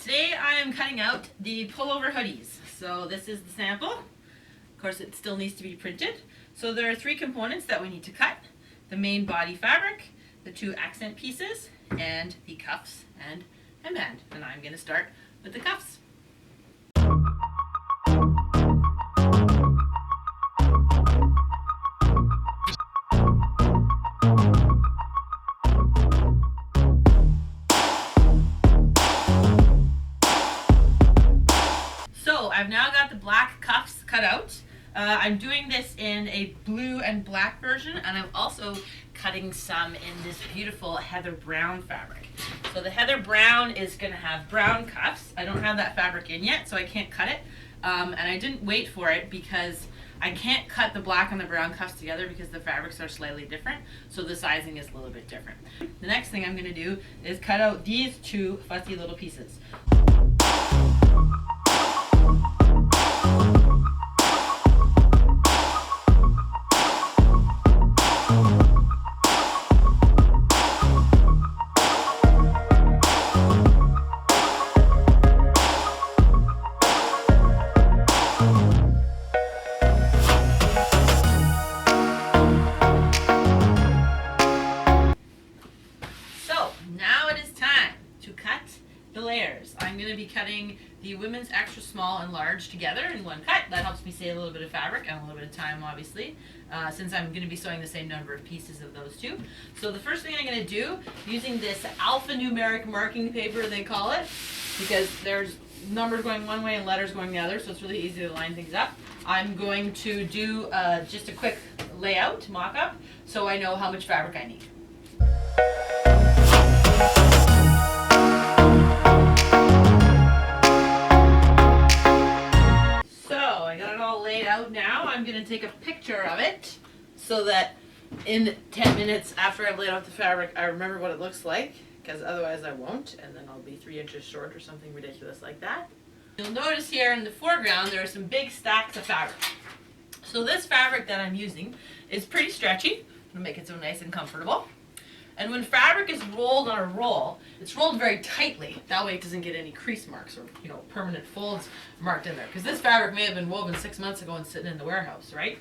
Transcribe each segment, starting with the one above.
Today I am cutting out the pullover hoodies. So this is the sample. Of course it still needs to be printed. So there are three components that we need to cut. The main body fabric, the two accent pieces, and the cuffs and hemband. And I'm going to start with the cuffs. So I've now got the black cuffs cut out. I'm doing this in a blue and black version, and I'm also cutting some in this beautiful heather brown fabric. So the heather brown is going to have brown cuffs. I don't have that fabric in yet, so I can't cut it. And I didn't wait for it because I can't cut the black and the brown cuffs together because the fabrics are slightly different, so the sizing is a little bit different. The next thing I'm going to do is cut out these two fussy little pieces. Layers. I'm going to be cutting the women's extra small and large together in one cut. That helps me save a little bit of fabric and a little bit of time, obviously, since I'm going to be sewing the same number of pieces of those two. So the first thing I'm going to do, using this alphanumeric marking paper they call it, because there's numbers going one way and letters going the other, so it's really easy to line things up. I'm going to do just a quick layout, mock-up, so I know how much fabric I need. Now I'm going to take a picture of it so that in 10 minutes after I've laid out the fabric I remember what it looks like, because otherwise I won't, and then I'll be 3 inches short or something ridiculous like that. You'll notice here in the foreground there are some big stacks of fabric. So this fabric that I'm using is pretty stretchy to make it so nice and comfortable. And when fabric is rolled on a roll, it's rolled very tightly. That way it doesn't get any crease marks or, permanent folds marked in there. Because this fabric may have been woven 6 months ago and sitting in the warehouse, right?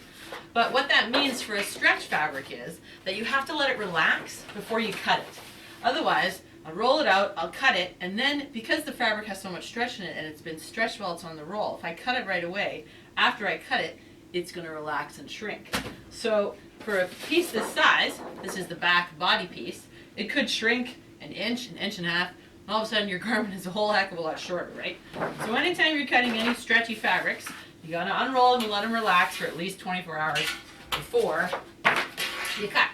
But what that means for a stretch fabric is that you have to let it relax before you cut it. Otherwise, I'll roll it out, I'll cut it, and then because the fabric has so much stretch in it and it's been stretched while it's on the roll, if I cut it right away, after I cut it, it's going to relax and shrink. So for a piece this size, this is the back body piece, it could shrink an inch and a half, and all of a sudden your garment is a whole heck of a lot shorter, right? So anytime you're cutting any stretchy fabrics, you got to unroll them and let them relax for at least 24 hours before you cut.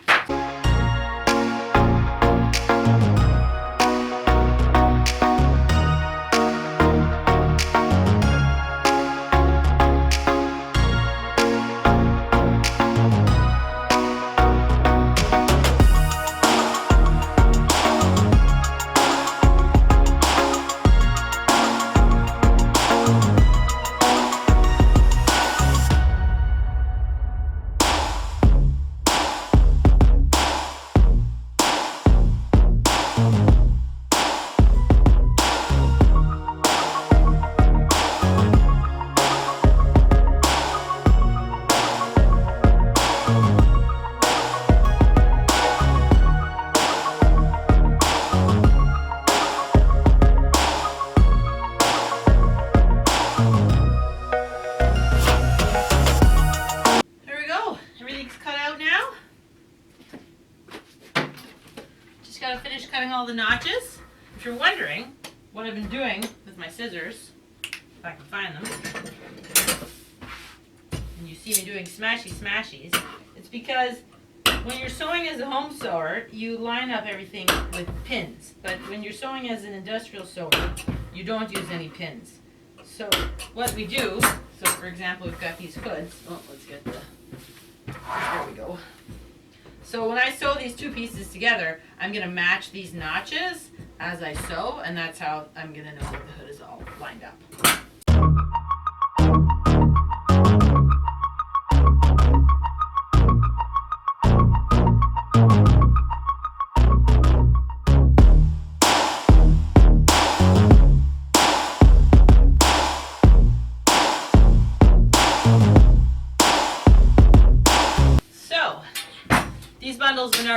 Got to finish cutting all the notches. If you're wondering what I've been doing with my scissors, if I can find them, and you see me doing smashies, it's because when you're sewing as a home sewer, you line up everything with pins. But when you're sewing as an industrial sewer, you don't use any pins. So what we do, so for example, we've got these hoods. Oh, let's get the, there we go. So when I sew these two pieces together, I'm going to match these notches as I sew, and that's how I'm going to know that the hood is all lined up.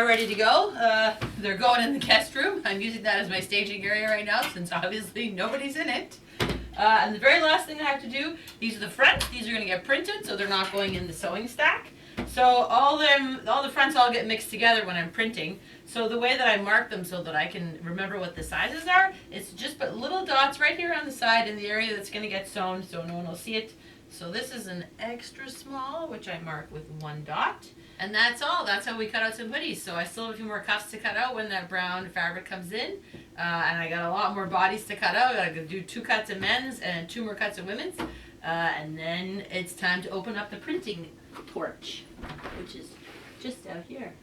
ready to go. They're going in the guest room. I'm using that as my staging area right now since obviously nobody's in it. And the very last thing I have to do, these are the fronts. These are going to get printed, so they're not going in the sewing stack. So all the fronts all get mixed together when I'm printing. So the way that I mark them so that I can remember what the sizes are, is just put little dots right here on the side in the area that's going to get sewn so no one will see it. So this is an extra small, which I mark with 1 dot. And that's all. That's how we cut out some hoodies. So I still have a few more cuffs to cut out when that brown fabric comes in. And I got a lot more bodies to cut out. I gotta do 2 cuts of men's and 2 more cuts of women's. And then it's time to open up the printing porch, which is just out here.